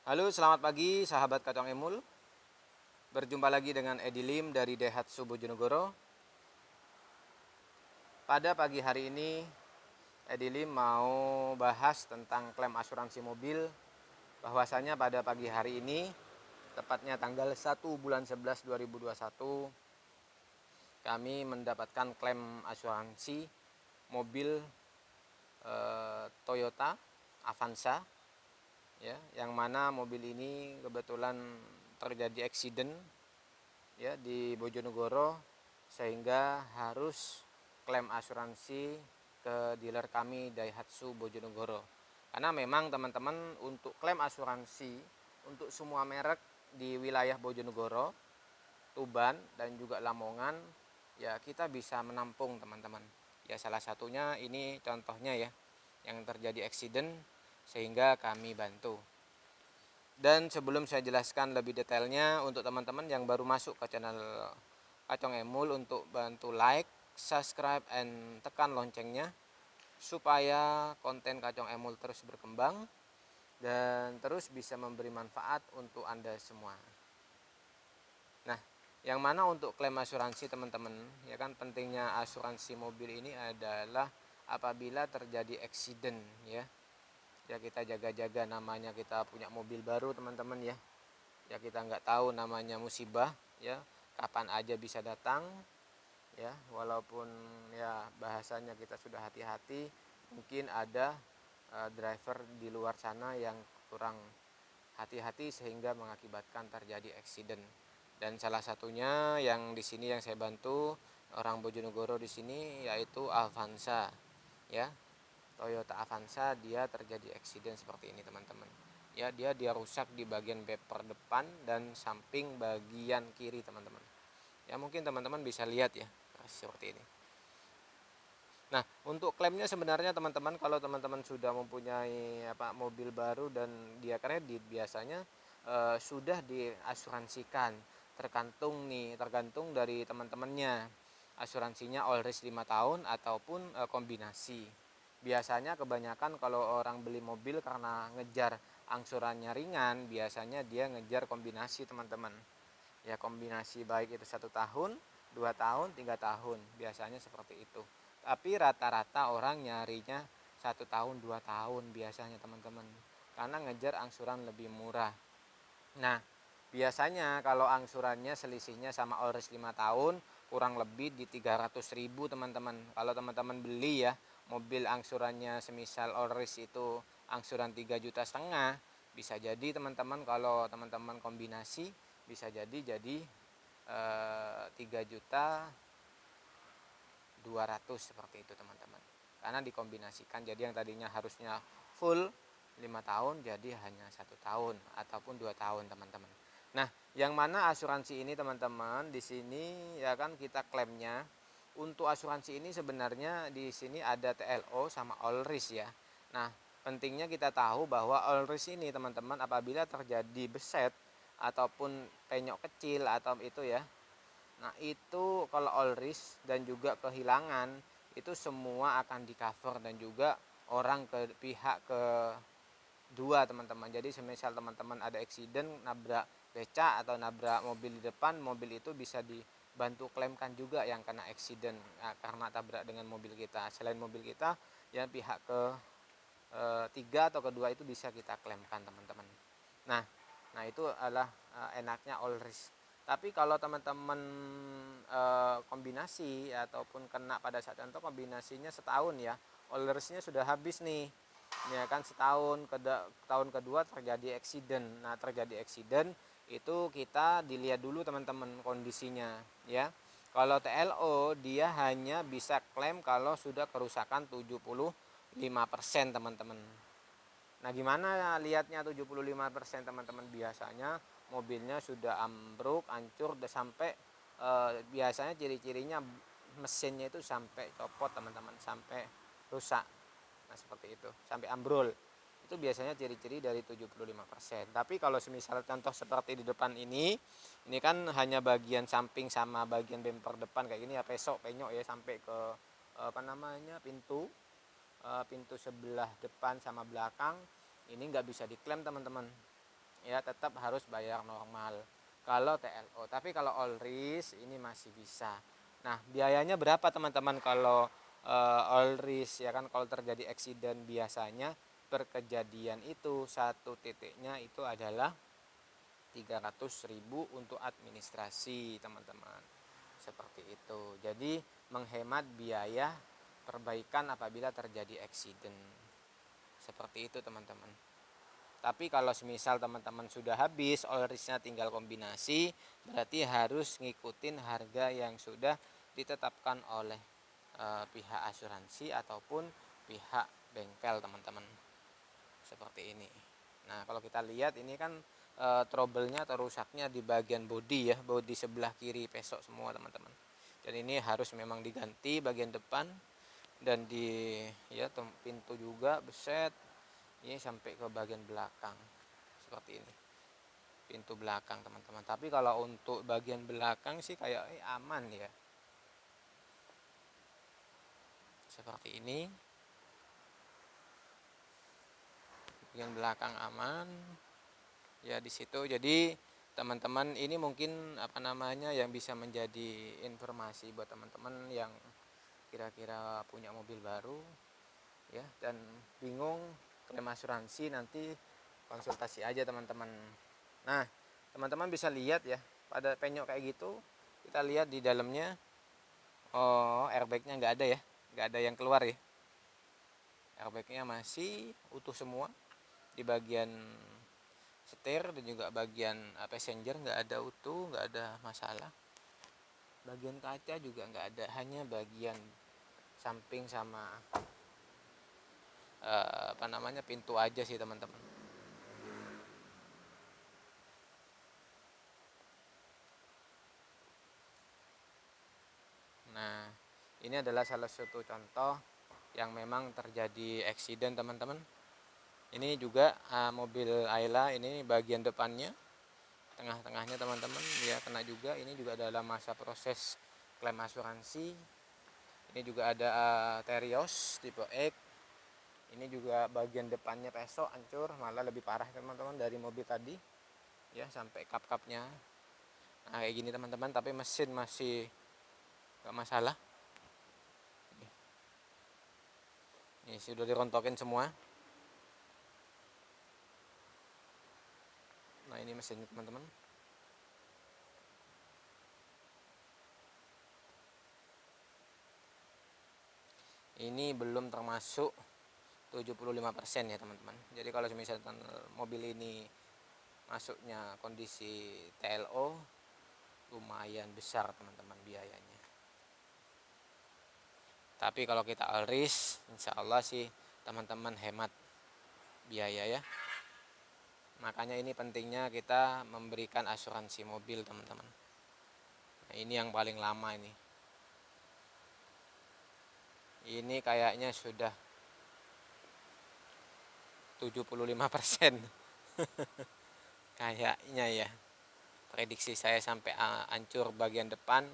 Halo, selamat pagi sahabat Kacang Emul. Berjumpa lagi dengan Edi Lim dari Daihatsu Bojonegoro. Pada pagi hari ini, Edi Lim mau bahas tentang klaim asuransi mobil. Bahwasanya pada pagi hari ini, tepatnya tanggal 1 bulan 11 2021, kami mendapatkan klaim asuransi mobil Toyota Avanza, ya, yang mana mobil ini kebetulan terjadi accident ya di Bojonegoro, sehingga harus klaim asuransi ke dealer kami Daihatsu Bojonegoro. Karena memang teman-teman, untuk klaim asuransi untuk semua merek di wilayah Bojonegoro, Tuban dan juga Lamongan, ya kita bisa menampung teman-teman. Ya salah satunya ini contohnya ya, yang terjadi accident sehingga kami bantu. Dan sebelum saya jelaskan lebih detailnya, untuk teman-teman yang baru masuk ke channel Kacang Emul, untuk bantu like, subscribe, and tekan loncengnya supaya konten Kacang Emul terus berkembang dan terus bisa memberi manfaat untuk Anda semua. Nah, yang mana untuk klaim asuransi teman-teman, ya kan pentingnya asuransi mobil ini adalah apabila terjadi accident ya kita jaga-jaga, namanya kita punya mobil baru teman-teman ya kita nggak tahu namanya musibah ya, kapan aja bisa datang ya, walaupun ya bahasanya kita sudah hati-hati, mungkin ada driver di luar sana yang kurang hati-hati sehingga mengakibatkan terjadi accident. Dan salah satunya yang di sini yang saya bantu orang Bojonegoro di sini yaitu Avanza ya. Toyota Avanza, dia terjadi accident seperti ini teman-teman. Ya, dia rusak di bagian bumper depan dan samping bagian kiri teman-teman. Ya mungkin teman-teman bisa lihat ya seperti ini. Nah, untuk klaimnya sebenarnya teman-teman, kalau teman-teman sudah mempunyai mobil baru dan dia kredit, biasanya sudah diasuransikan. Tergantung dari teman-temannya. Asuransinya all risk 5 tahun ataupun kombinasi. Biasanya kebanyakan kalau orang beli mobil karena ngejar angsurannya ringan, biasanya dia ngejar kombinasi teman-teman. Ya kombinasi, baik itu 1 tahun, 2 tahun, 3 tahun, biasanya seperti itu. Tapi rata-rata orang nyarinya 1 tahun, 2 tahun biasanya teman-teman, karena ngejar angsuran lebih murah. Nah, biasanya kalau angsurannya selisihnya sama Olris 5 tahun kurang lebih di 300.000 teman-teman. Kalau teman-teman beli ya mobil angsurannya semisal Olris itu angsuran 3,5 juta, bisa jadi teman-teman kalau teman-teman kombinasi bisa jadi 3.200.000 seperti itu teman-teman. Karena dikombinasikan, jadi yang tadinya harusnya full 5 tahun jadi hanya 1 tahun ataupun 2 tahun teman-teman. Nah, yang mana asuransi ini teman-teman, di sini ya kan kita klaimnya untuk asuransi ini sebenarnya di sini ada TLO sama all risk ya. Nah, pentingnya kita tahu bahwa all risk ini teman-teman, apabila terjadi beset ataupun penyok kecil atau itu ya. Nah, itu kalau all risk dan juga kehilangan itu semua akan di cover, dan juga orang ke pihak kedua teman-teman. Jadi semisal teman-teman ada accident, nabrak beca atau nabrak mobil di depan, mobil itu bisa dibantu klaimkan juga yang kena accident karena tabrak dengan mobil kita. Selain mobil kita, ya pihak ketiga atau kedua itu bisa kita klaimkan teman-teman. Nah itu adalah enaknya all risk. Tapi kalau teman-teman kombinasi ataupun kena pada saat itu, kombinasinya setahun ya, all risknya sudah habis nih ya kan, setahun tahun kedua terjadi accident. Nah, terjadi accident itu kita dilihat dulu teman-teman kondisinya ya. Kalau TLO dia hanya bisa klaim kalau sudah kerusakan 75% teman-teman. Nah, gimana lihatnya 75% teman-teman? Biasanya mobilnya sudah ambruk, hancur, udah sampai biasanya ciri-cirinya mesinnya itu sampai copot teman-teman, sampai rusak. Nah, seperti itu, sampai ambrol. Itu biasanya ciri-ciri dari 75%. Tapi kalau semisal contoh seperti di depan ini kan hanya bagian samping sama bagian bumper depan kayak gini ya, penyok ya, sampai ke pintu sebelah depan sama belakang, ini nggak bisa diklaim teman-teman ya tetap harus bayar normal kalau TLO. Tapi kalau all risk ini masih bisa. Nah, biayanya berapa teman-teman kalau all risk ya kan, kalau terjadi accident biasanya berkejadian itu satu titiknya itu adalah 300.000 untuk administrasi teman-teman, seperti itu. Jadi menghemat biaya perbaikan apabila terjadi accident, seperti itu teman-teman. Tapi kalau semisal teman-teman sudah habis all risknya tinggal kombinasi, berarti harus ngikutin harga yang sudah ditetapkan oleh pihak asuransi ataupun pihak bengkel teman-teman, seperti ini. Nah, kalau kita lihat ini kan trouble-nya atau rusaknya di bagian bodi ya, bodi sebelah kiri pesok semua teman-teman. Dan ini harus memang diganti bagian depan dan di ya pintu juga beset ini sampai ke bagian belakang, seperti ini pintu belakang teman-teman. Tapi kalau untuk bagian belakang sih kayak aman ya, seperti ini. Bagian belakang aman ya di situ. Jadi teman-teman ini mungkin apa namanya yang bisa menjadi informasi buat teman-teman yang kira-kira punya mobil baru ya dan bingung klaim asuransi, nanti konsultasi aja teman-teman. Nah, teman-teman bisa lihat ya, pada penyok kayak gitu kita lihat di dalamnya airbagnya nggak ada ya, nggak ada yang keluar ya. Airbagnya masih utuh semua di bagian setir dan juga bagian passenger nggak ada utuh, nggak ada masalah. Bagian kaca juga nggak ada, hanya bagian samping sama apa namanya pintu aja sih teman-teman. Nah, ini adalah salah satu contoh yang memang terjadi accident teman-teman. Ini juga mobil Ayla, ini bagian depannya, tengah-tengahnya teman-teman ya kena juga. Ini juga dalam masa proses klaim asuransi. Ini juga ada Terios tipe X. Ini juga bagian depannya pesok hancur, malah lebih parah teman-teman dari mobil tadi ya, sampai kap-kapnya. Nah, kayak gini teman-teman, tapi mesin masih gak masalah. Ini sudah dirontokin semua. Nah, ini mesin teman-teman. Ini belum termasuk 75% ya teman-teman. Jadi kalau misalnya mobil ini masuknya kondisi TLO, lumayan besar teman-teman biayanya. Tapi kalau kita all risk, insya Allah sih teman-teman hemat biaya ya. Makanya ini pentingnya kita memberikan asuransi mobil teman-teman. Nah, ini yang paling lama ini. Ini kayaknya sudah 75%. Kayaknya ya. Prediksi saya sampai hancur bagian depan,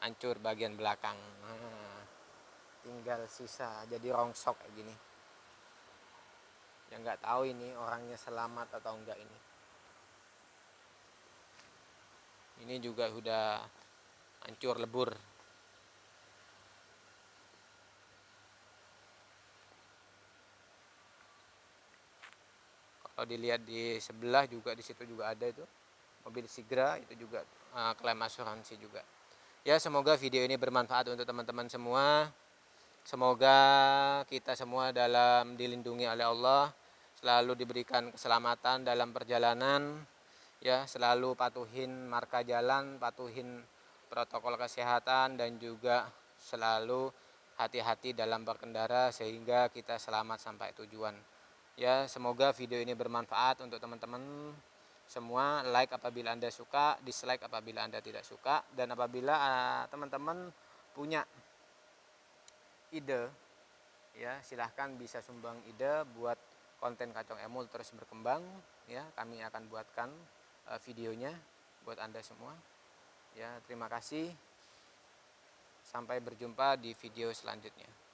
hancur bagian belakang. Nah, tinggal sisa jadi rongsok kayak gini. Yang nggak tahu ini orangnya selamat atau enggak ini. Ini juga sudah hancur lebur. Kalau dilihat di sebelah juga, di situ juga ada itu mobil Sigra, itu juga klaim asuransi juga. Ya, semoga video ini bermanfaat untuk teman-teman semua. Semoga kita semua dalam dilindungi oleh Allah, selalu diberikan keselamatan dalam perjalanan, ya selalu patuhin marka jalan, patuhin protokol kesehatan, dan juga selalu hati-hati dalam berkendara sehingga kita selamat sampai tujuan. Ya, semoga video ini bermanfaat untuk teman-teman semua. Like apabila Anda suka, dislike apabila Anda tidak suka, dan apabila teman-teman punya ide ya silahkan bisa sumbang ide buat konten Kacong Emul terus berkembang ya, kami akan buatkan videonya buat Anda semua ya. Terima kasih, sampai berjumpa di video selanjutnya.